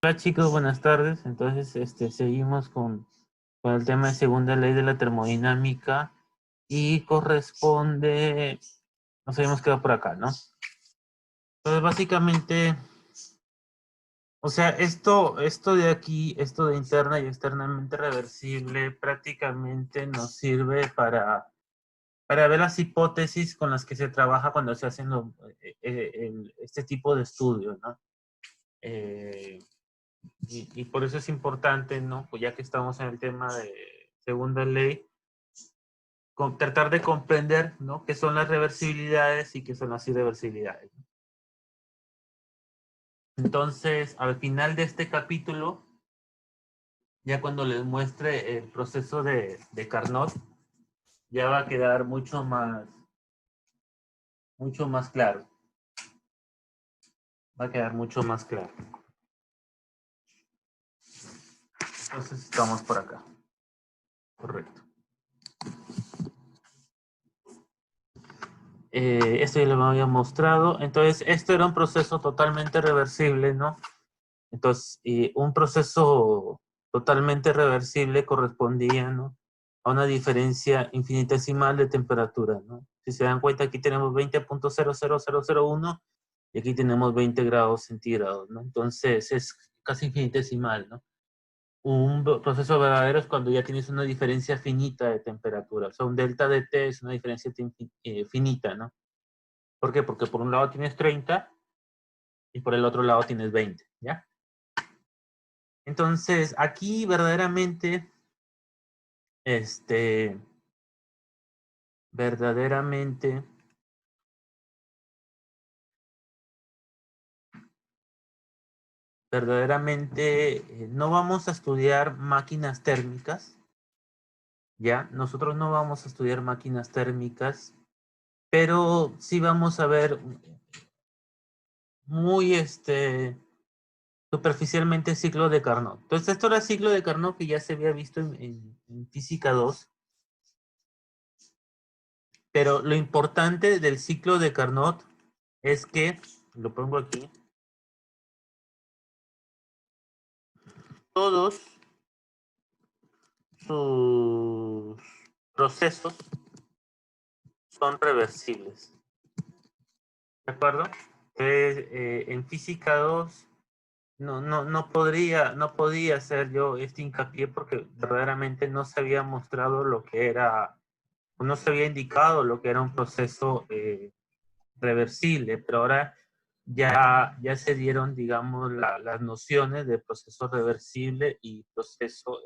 Hola chicos, buenas tardes. Entonces, seguimos con el tema de segunda ley de la termodinámica y corresponde, nos habíamos quedado por acá, ¿no? Entonces, básicamente, o sea, esto de aquí, esto de interna y externamente reversible, prácticamente nos sirve para ver las hipótesis con las que se trabaja cuando se hacen este tipo de estudios, ¿no? Y por eso es importante, ¿no? Pues ya que estamos en el tema de segunda ley, tratar de comprender, ¿no? Qué son las reversibilidades y qué son las irreversibilidades. Entonces, al final de este capítulo, ya cuando les muestre el proceso de Carnot, ya va a quedar mucho más claro. Va a quedar mucho más claro. Entonces, estamos por acá. Correcto. Esto ya lo había mostrado. Entonces, esto era un proceso totalmente reversible, ¿no? Entonces, un proceso totalmente reversible correspondía, ¿no?, a una diferencia infinitesimal de temperatura, ¿no? Si se dan cuenta, aquí tenemos 20.00001 y aquí tenemos 20 grados centígrados, ¿no? Entonces, es casi infinitesimal, ¿no? Un proceso verdadero es cuando ya tienes una diferencia finita de temperatura. O sea, un delta de T es una diferencia finita, ¿no? ¿Por qué? Porque por un lado tienes 30 y por el otro lado tienes 20, ¿ya? Entonces, aquí verdaderamente, verdaderamente, no vamos a estudiar máquinas térmicas, ¿ya? Nosotros no vamos a estudiar máquinas térmicas, pero sí vamos a ver muy, superficialmente el ciclo de Carnot. Entonces, esto era el ciclo de Carnot que ya se había visto en Física 2, pero lo importante del ciclo de Carnot es que, lo pongo aquí, todos sus procesos son reversibles. ¿De acuerdo? Entonces, en Física 2 no podía hacer yo este hincapié porque verdaderamente no se había mostrado lo que era, no se había indicado lo que era un proceso reversible, pero ahora ya se dieron, digamos, las nociones de proceso reversible y proceso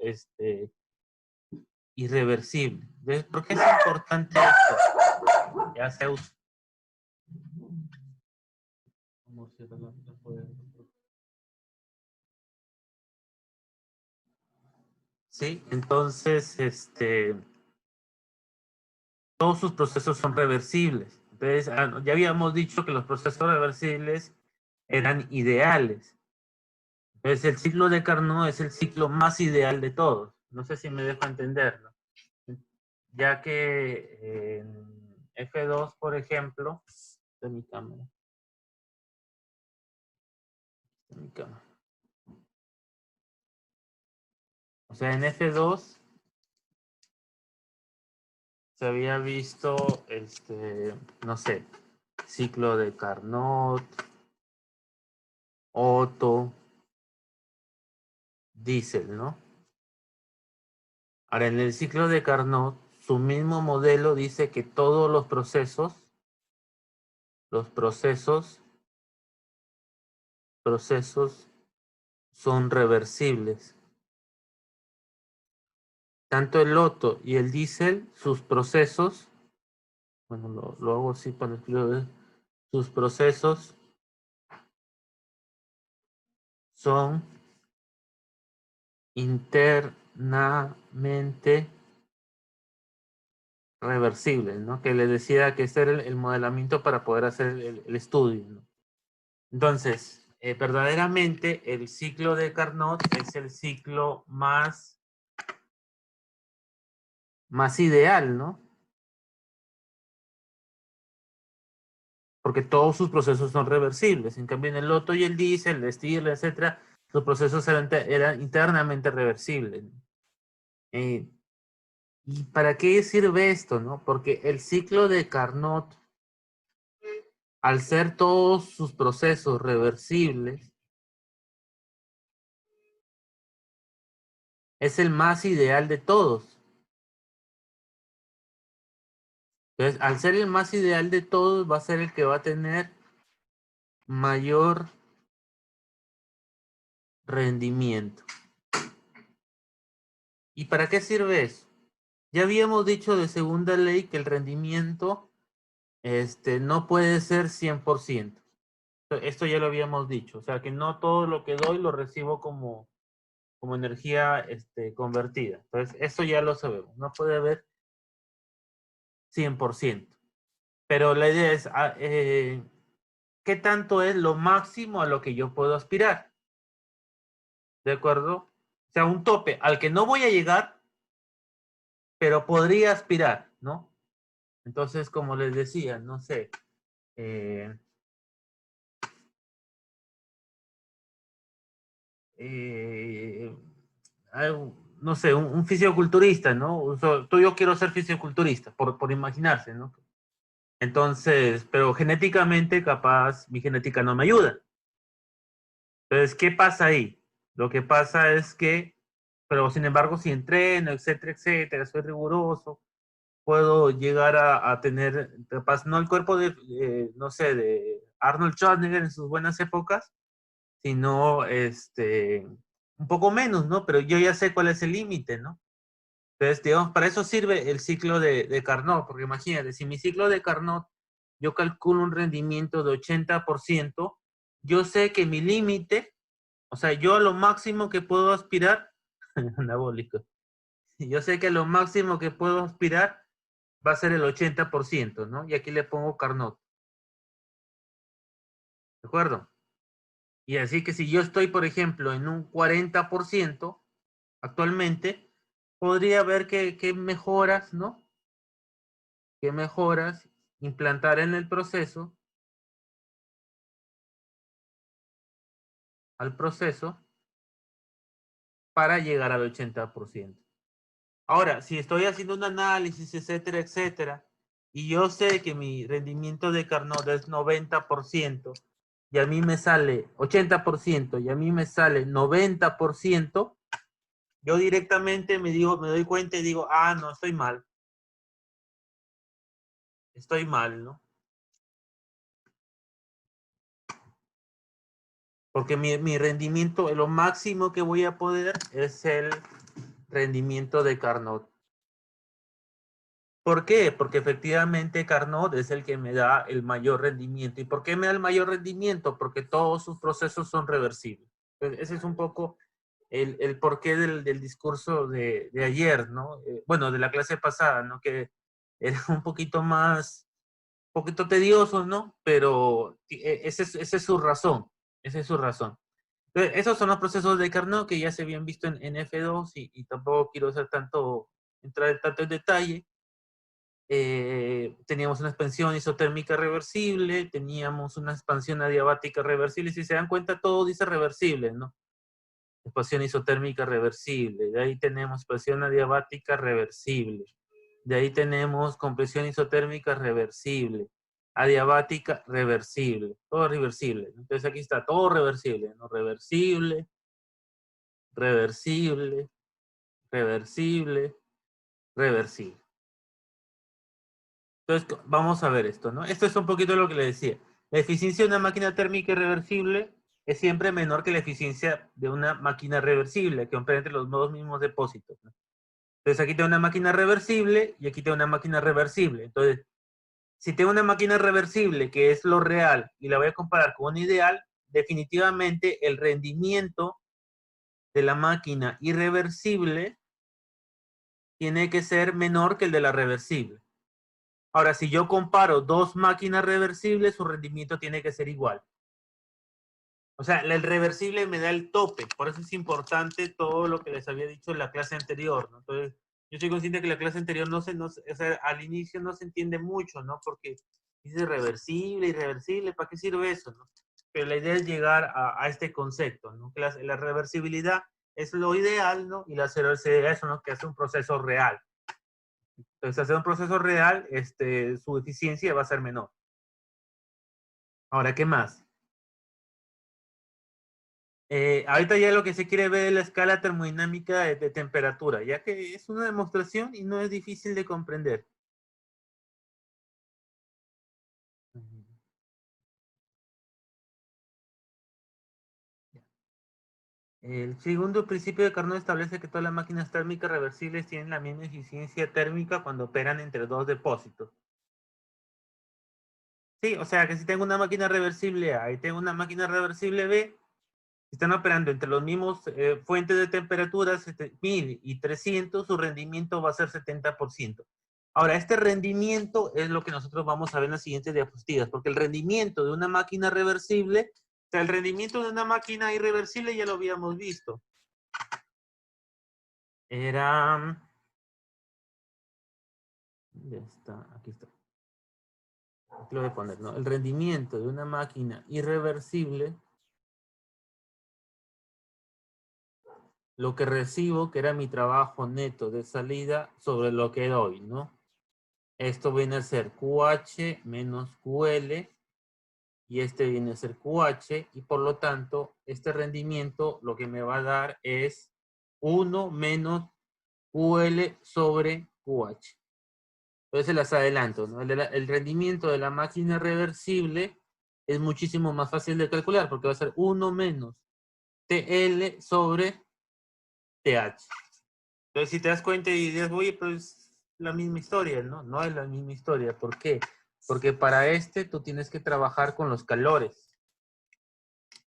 irreversible. Entonces, ¿por qué es importante esto? Ya se usa. Sí, entonces, todos sus procesos son reversibles. Entonces, ya habíamos dicho que los procesos reversibles eran ideales. Entonces, el ciclo de Carnot es el ciclo más ideal de todos. No sé si me dejo entenderlo. Ya que en F2, por ejemplo, de mi cámara. De mi cámara. O sea, en F2 se había visto, no sé, ciclo de Carnot, Otto, Diesel, ¿no? Ahora, en el ciclo de Carnot, su mismo modelo dice que todos los procesos son reversibles. Tanto el Otto y el Diesel, sus procesos, bueno, lo hago así para escribir, sus procesos son internamente reversibles, ¿no? Que les decía que este era el modelamiento para poder hacer el estudio, ¿no? Entonces, verdaderamente el ciclo de Carnot es el ciclo más ideal, ¿no? Porque todos sus procesos son reversibles. En cambio, en el Otto y el Diesel, el Stirling, etcétera, Los procesos eran internamente reversibles. ¿Y para qué sirve esto, no? Porque el ciclo de Carnot, al ser todos sus procesos reversibles, es el más ideal de todos. Entonces, al ser el más ideal de todos, va a ser el que va a tener mayor rendimiento. ¿Y para qué sirve eso? Ya habíamos dicho de segunda ley que el rendimiento no puede ser 100%. Esto ya lo habíamos dicho. O sea, que no todo lo que doy lo recibo como energía convertida. Entonces, eso ya lo sabemos. No puede haber 100%. Pero la idea es, ¿qué tanto es lo máximo a lo que yo puedo aspirar? ¿De acuerdo? O sea, un tope al que no voy a llegar, pero podría aspirar, ¿no? Entonces, como les decía, no sé, eh, eh, no sé, un fisioculturista, ¿no? O sea, yo quiero ser fisioculturista, por imaginarse, ¿no? Entonces, pero genéticamente capaz mi genética no me ayuda. Entonces, ¿qué pasa ahí? Lo que pasa es que, pero sin embargo, si entreno, etcétera, etcétera, soy riguroso, puedo llegar a tener, capaz, no el cuerpo de, no sé, de Arnold Schwarzenegger en sus buenas épocas, sino un poco menos, ¿no? Pero yo ya sé cuál es el límite, ¿no? Entonces, digamos, para eso sirve el ciclo de Carnot, porque imagínate, si mi ciclo de Carnot yo calculo un rendimiento de 80%, yo sé que mi límite, o sea, yo a lo máximo que puedo aspirar, anabólico, yo sé que lo máximo que puedo aspirar va a ser el 80%, ¿no? Y aquí le pongo Carnot, ¿de acuerdo? Y así que si yo estoy, por ejemplo, en un 40% actualmente, podría ver qué mejoras, ¿no? ¿Qué mejoras implantar en el proceso, al proceso, para llegar al 80%? Ahora, si estoy haciendo un análisis, etcétera, etcétera, y yo sé que mi rendimiento de Carnot es 90%, y a mí me sale 80%, y a mí me sale 90%, yo directamente me doy cuenta y digo, ah, no, estoy mal, ¿no? Porque mi rendimiento, lo máximo que voy a poder es el rendimiento de Carnot. ¿Por qué? Porque efectivamente Carnot es el que me da el mayor rendimiento. ¿Y por qué me da el mayor rendimiento? Porque todos sus procesos son reversibles. Entonces, ese es un poco el porqué del discurso de ayer, ¿no? Bueno, de la clase pasada, ¿no? Que era un poquito tedioso, ¿no? Pero esa es su razón. Esa es su razón. Entonces, esos son los procesos de Carnot que ya se habían visto en F2 y tampoco quiero entrar tanto en detalle. Teníamos una expansión isotérmica reversible, teníamos una expansión adiabática reversible. Si se dan cuenta, todo dice reversible, ¿no? Expansión isotérmica reversible. De ahí tenemos expansión adiabática reversible. De ahí tenemos compresión isotérmica reversible. Adiabática reversible. Todo reversible. Entonces aquí está todo reversible, ¿no? Reversible, reversible, reversible, reversible. Entonces, vamos a ver esto, ¿no? Esto es un poquito lo que le decía. La eficiencia de una máquina térmica irreversible es siempre menor que la eficiencia de una máquina reversible, que comprende los dos mismos depósitos, ¿no? Entonces, aquí tengo una máquina reversible y aquí tengo una máquina reversible. Entonces, si tengo una máquina reversible, que es lo real, y la voy a comparar con un ideal, definitivamente el rendimiento de la máquina irreversible tiene que ser menor que el de la reversible. Ahora, si yo comparo dos máquinas reversibles, su rendimiento tiene que ser igual. O sea, el reversible me da el tope. Por eso es importante todo lo que les había dicho en la clase anterior, ¿no? Entonces, yo estoy consciente que la clase anterior o sea, al inicio no se entiende mucho, ¿no? Porque dice reversible, irreversible, ¿para qué sirve eso, no? Pero la idea es llegar a este concepto, ¿no? Que la reversibilidad es lo ideal, ¿no? Y la reversibilidad es lo que hace un proceso real. Entonces, hacer un proceso real, su eficiencia va a ser menor. Ahora, ¿qué más? Ahorita ya lo que se quiere ver es la escala termodinámica de temperatura, ya que es una demostración y no es difícil de comprender. El segundo principio de Carnot establece que todas las máquinas térmicas reversibles tienen la misma eficiencia térmica cuando operan entre dos depósitos. Sí, o sea que si tengo una máquina reversible A y tengo una máquina reversible B, están operando entre los mismos fuentes de temperatura, 1000 y 300, su rendimiento va a ser 70%. Ahora, este rendimiento es lo que nosotros vamos a ver en las siguientes diapositivas, porque el rendimiento de una máquina reversible, o sea, el rendimiento de una máquina irreversible ya lo habíamos visto. Era... Ya está, aquí está. Aquí lo voy a poner, ¿no? El rendimiento de una máquina irreversible, lo que recibo, que era mi trabajo neto de salida, sobre lo que doy, ¿no? Esto viene a ser QH menos QL, y este viene a ser QH, y por lo tanto, este rendimiento lo que me va a dar es 1 menos QL sobre QH. Entonces las adelanto, ¿no? El rendimiento de la máquina reversible es muchísimo más fácil de calcular, porque va a ser 1 menos TL sobre TH. Entonces, si te das cuenta y dices, oye, pues la misma historia, ¿no? No es la misma historia. ¿Por qué? Porque para tú tienes que trabajar con los calores.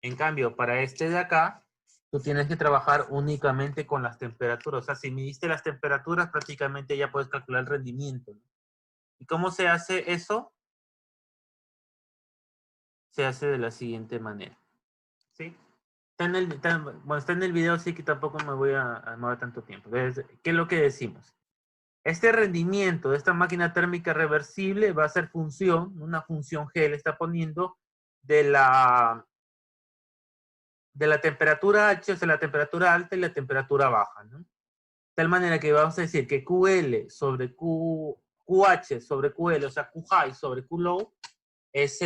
En cambio, para este de acá, tú tienes que trabajar únicamente con las temperaturas. O sea, si midiste las temperaturas, prácticamente ya puedes calcular el rendimiento, ¿no? ¿Y cómo se hace eso? Se hace de la siguiente manera, ¿sí? Está en el video, así que tampoco me voy a demorar tanto tiempo. Entonces, ¿qué es lo que decimos? Este rendimiento de esta máquina térmica reversible va a ser función, una función G le está poniendo de la temperatura H, o sea, la temperatura alta y la temperatura baja, ¿no? De tal manera que vamos a decir que QL sobre QH sobre QL, o sea, Q high sobre Q low, es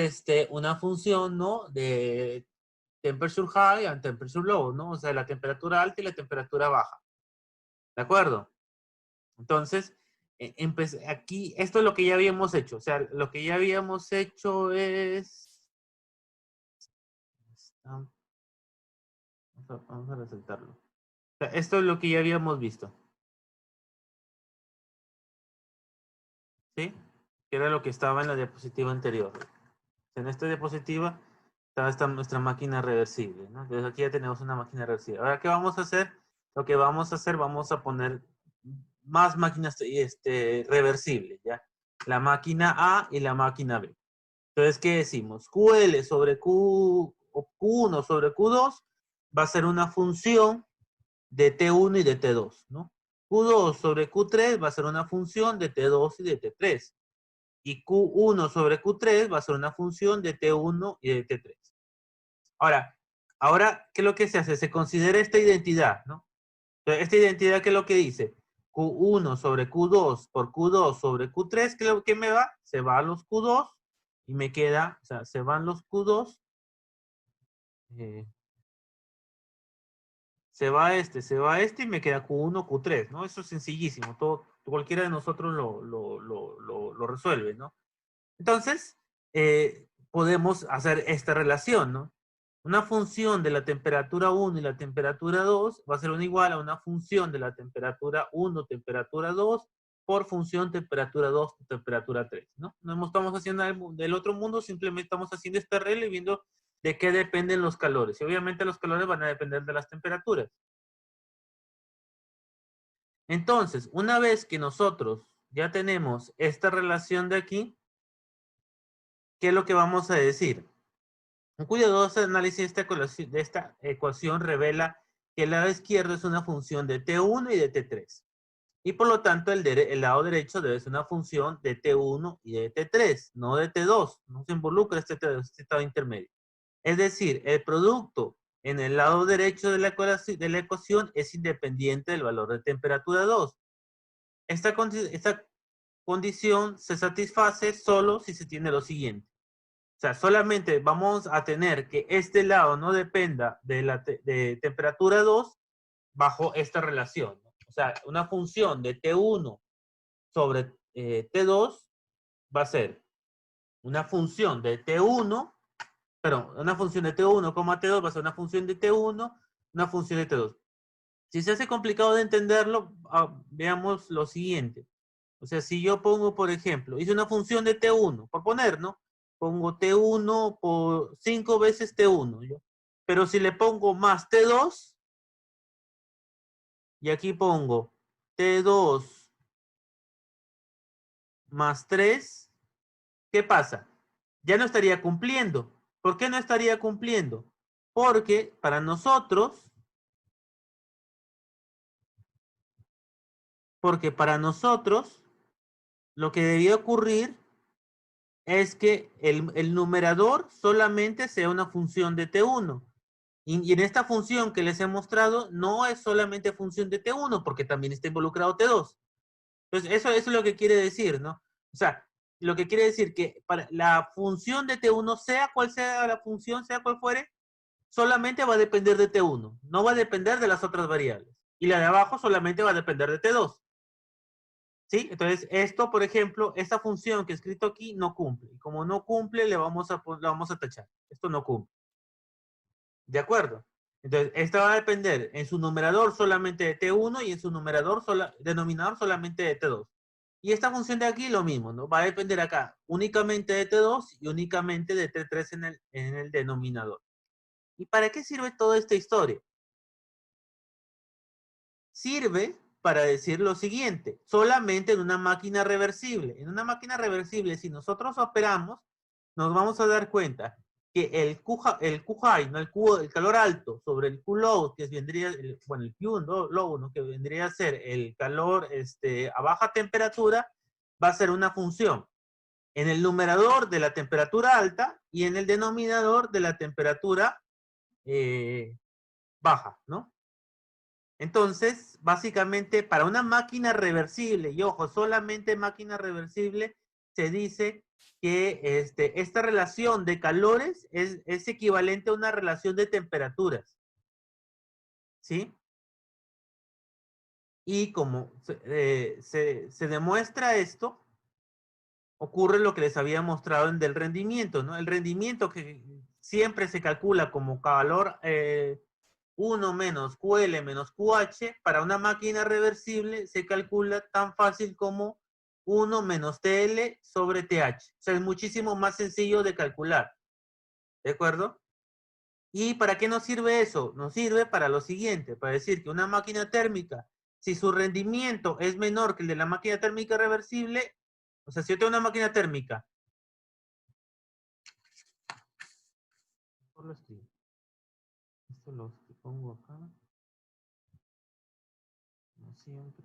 una función, ¿no? De temperature high and temperature low, ¿no? O sea, la temperatura alta y la temperatura baja. ¿De acuerdo? Entonces, aquí, esto es lo que ya habíamos hecho. O sea, lo que ya habíamos hecho es... Vamos a resaltarlo. O sea, esto es lo que ya habíamos visto. ¿Sí? Que era lo que estaba en la diapositiva anterior. En esta diapositiva estaba nuestra máquina reversible, ¿no? Entonces aquí ya tenemos una máquina reversible. Ahora, ¿qué vamos a hacer? Lo que vamos a hacer, vamos a poner más máquinas reversibles, ¿ya? La máquina A y la máquina B. Entonces, ¿qué decimos? QL sobre Q1 sobre Q2 va a ser una función de T1 y de T2, ¿no? Q2 sobre Q3 va a ser una función de T2 y de T3. Y Q1 sobre Q3 va a ser una función de T1 y de T3. Ahora, ¿qué es lo que se hace? Se considera esta identidad, ¿no? Entonces, esta identidad, ¿qué es lo que dice? Q1 sobre Q2 por Q2 sobre Q3, ¿qué es lo que me va? Se va a los Q2 y me queda, o sea, se van los Q2, eh, se va este y me queda Q1, Q3, ¿no? Eso es sencillísimo, cualquiera de nosotros lo resuelve, ¿no? Entonces, podemos hacer esta relación, ¿no? Una función de la temperatura 1 y la temperatura 2 va a ser igual a una función de la temperatura 1, temperatura 2, por función temperatura 2, temperatura 3, ¿no? No estamos haciendo del otro mundo, simplemente estamos haciendo esta regla y viendo de qué dependen los calores. Y obviamente los calores van a depender de las temperaturas. Entonces, una vez que nosotros ya tenemos esta relación de aquí, ¿qué es lo que vamos a decir? Un cuidadoso análisis de esta ecuación revela que el lado izquierdo es una función de T1 y de T3. Y por lo tanto, el lado derecho debe ser una función de T1 y de T3, no de T2. No se involucra este estado intermedio. Es decir, el producto en el lado derecho de la ecuación es independiente del valor de temperatura 2. Esta condición se satisface solo si se tiene lo siguiente. O sea, solamente vamos a tener que este lado no dependa de la de temperatura 2 bajo esta relación, ¿no? O sea, una función de T1 sobre T2 va a ser una función de T1, perdón, una función de T1, T2 va a ser una función de T1, una función de T2. Si se hace complicado de entenderlo, veamos lo siguiente. O sea, si yo pongo, por ejemplo, hice una función de T1, por poner, ¿no? Pongo T1 por 5 veces T1, ¿yo? Pero si le pongo más T2, y aquí pongo T2 más 3, ¿qué pasa? Ya no estaría cumpliendo. ¿Por qué no estaría cumpliendo? Porque para nosotros lo que debía ocurrir es que el numerador solamente sea una función de T1. Y en esta función que les he mostrado no es solamente función de T1 porque también está involucrado T2. Entonces, eso es lo que quiere decir, ¿no? O sea, lo que quiere decir que para la función de T1, sea cual sea la función, sea cual fuere, solamente va a depender de T1. No va a depender de las otras variables. Y la de abajo solamente va a depender de T2. ¿Sí? Entonces, esto, por ejemplo, esta función que he escrito aquí no cumple. Y como no cumple, le vamos a tachar. Esto no cumple. ¿De acuerdo? Entonces, esta va a depender en su numerador solamente de T1 y en su denominador solamente de T2. Y esta función de aquí lo mismo, ¿no? Va a depender acá únicamente de T2 y únicamente de T3 en el denominador. ¿Y para qué sirve toda esta historia? Sirve para decir lo siguiente, solamente en una máquina reversible. En una máquina reversible, si nosotros operamos, nos vamos a dar cuenta que el Q high, ¿no? el calor alto sobre el Q low, que vendría, el Q low, ¿no? que vendría a ser el calor a baja temperatura, va a ser una función en el numerador de la temperatura alta y en el denominador de la temperatura baja, ¿no? Entonces, básicamente, para una máquina reversible, y ojo, solamente máquina reversible, se dice que esta relación de calores es equivalente a una relación de temperaturas. ¿Sí? Y como se demuestra esto, ocurre lo que les había mostrado en del rendimiento, ¿no? El rendimiento que siempre se calcula como calor 1 menos QL menos QH, para una máquina reversible se calcula tan fácil como 1 menos TL sobre TH. O sea, es muchísimo más sencillo de calcular. ¿De acuerdo? ¿Y para qué nos sirve eso? Nos sirve para lo siguiente, para decir que una máquina térmica, si su rendimiento es menor que el de la máquina térmica reversible, o sea, si yo tengo una máquina térmica, esto lo pongo acá, no siempre,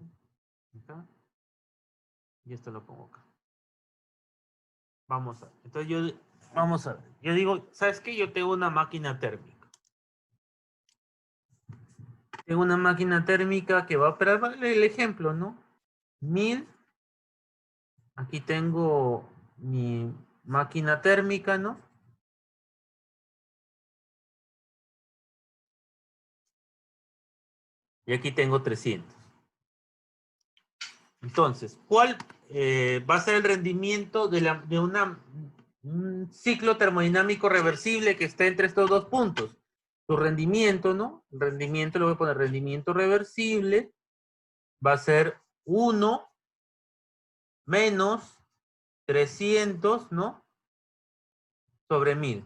acá, y esto lo pongo acá. Vamos a ver. Entonces vamos a ver. Yo digo, ¿sabes qué? Yo tengo una máquina térmica. Tengo una máquina térmica que va a operar, vale el ejemplo, ¿no? 1000. Aquí tengo mi máquina térmica, ¿no? Y aquí tengo 300. Entonces, ¿cuál va a ser el rendimiento de un ciclo termodinámico reversible que esté entre estos dos puntos? Su rendimiento, ¿no? El rendimiento, le voy a poner rendimiento reversible, va a ser 1 menos 300, ¿no? Sobre 1000. O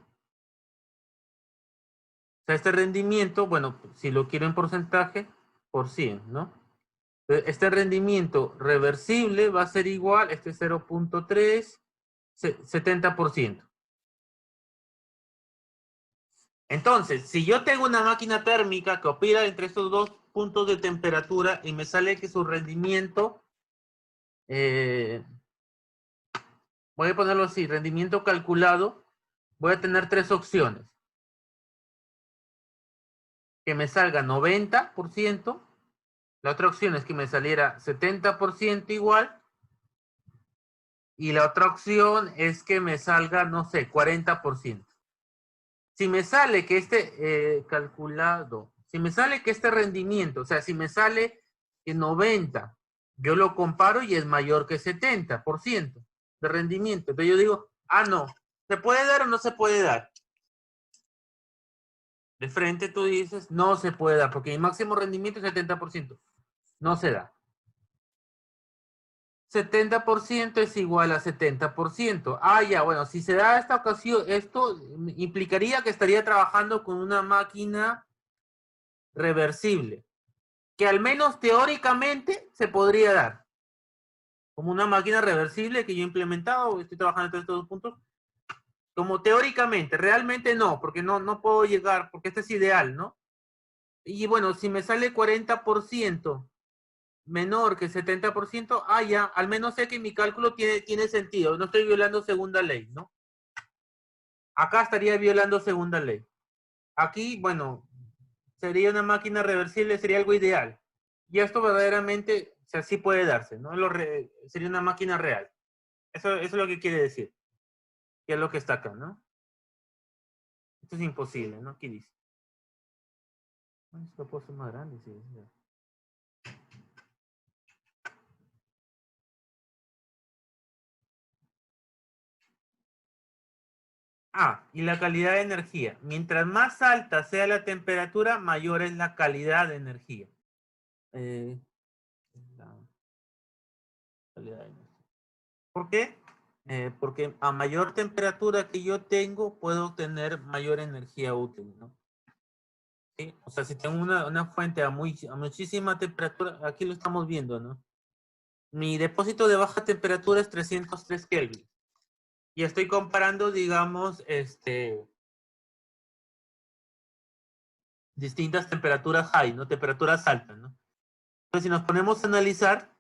sea, este rendimiento, bueno, si lo quiero en porcentaje, por 100, ¿no? Este rendimiento reversible va a ser igual, 0.3, 70%. Entonces, si yo tengo una máquina térmica que opera entre estos dos puntos de temperatura y me sale que su rendimiento, voy a ponerlo así, rendimiento calculado, voy a tener tres opciones. que me salga 90%. La otra opción es que me saliera 70% igual. Y la otra opción es que me salga, no sé, 40%. Si me sale que calculado, si me sale que este rendimiento, o sea, si me sale que 90, yo lo comparo y es mayor que 70% de rendimiento. Entonces yo digo, no, ¿se puede dar o no se puede dar? De frente tú dices, no se puede dar, porque mi máximo rendimiento es 70%. No se da. 70% es igual a 70%. Ya, bueno, si se da esta ocasión, esto implicaría que estaría trabajando con una máquina reversible, que al menos teóricamente se podría dar. Como una máquina reversible que yo he implementado, estoy trabajando en estos dos puntos. Como teóricamente, realmente no, porque no puedo llegar, porque este es ideal, ¿no? Y bueno, si me sale 40% menor que 70%, ya, al menos sé que mi cálculo tiene sentido, no estoy violando segunda ley, ¿no? Acá estaría violando segunda ley. Aquí, bueno, sería una máquina reversible, sería algo ideal. Y esto verdaderamente, o sea, sí puede darse, ¿no? Sería una máquina real. Eso es lo que quiere decir. Que es lo que está acá, ¿no? Esto es imposible, ¿no? ¿Qué dice? Esto puede ser más grande, sí. Y la calidad de energía. Mientras más alta sea la temperatura, mayor es la calidad de energía. La calidad de energía. ¿Por qué? Porque a mayor temperatura que yo tengo, puedo obtener mayor energía útil, ¿no? ¿Sí? O sea, si tengo una fuente a muchísima temperatura, aquí lo estamos viendo, ¿no? Mi depósito de baja temperatura es 303 Kelvin. Y estoy comparando, digamos, distintas temperaturas high, ¿no? Temperaturas altas, ¿no? Entonces, si nos ponemos a analizar,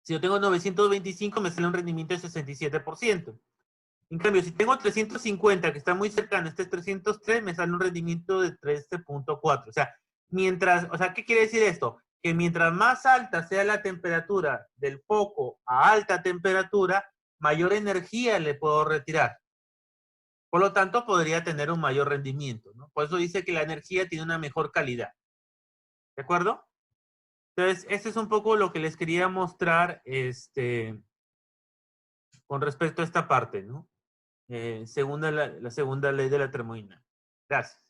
si yo tengo 925, me sale un rendimiento de 67%. En cambio, si tengo 350, que está muy cercano, este es 303, me sale un rendimiento de 13.4. O sea, ¿qué quiere decir esto? Que mientras más alta sea la temperatura del foco a alta temperatura, mayor energía le puedo retirar. Por lo tanto, podría tener un mayor rendimiento, ¿no? Por eso dice que la energía tiene una mejor calidad. ¿De acuerdo? Entonces, este es un poco lo que les quería mostrar con respecto a esta parte, ¿no? La segunda ley de la termodinámica. Gracias.